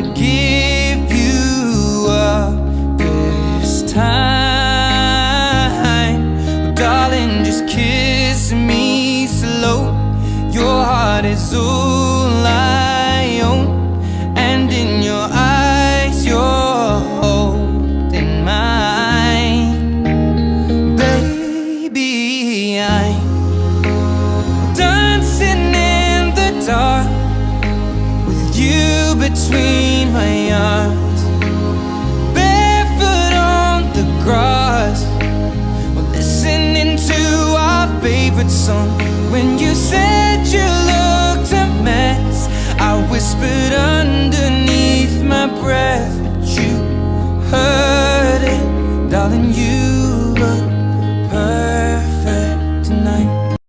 not give you up this time. Oh, darling, just kiss me slow. Your heart is all I own, and in your eyes you're holding mine. Baby, I'm dancing in the dark with you between my arms, barefoot on the grass, we're listening to our favorite song.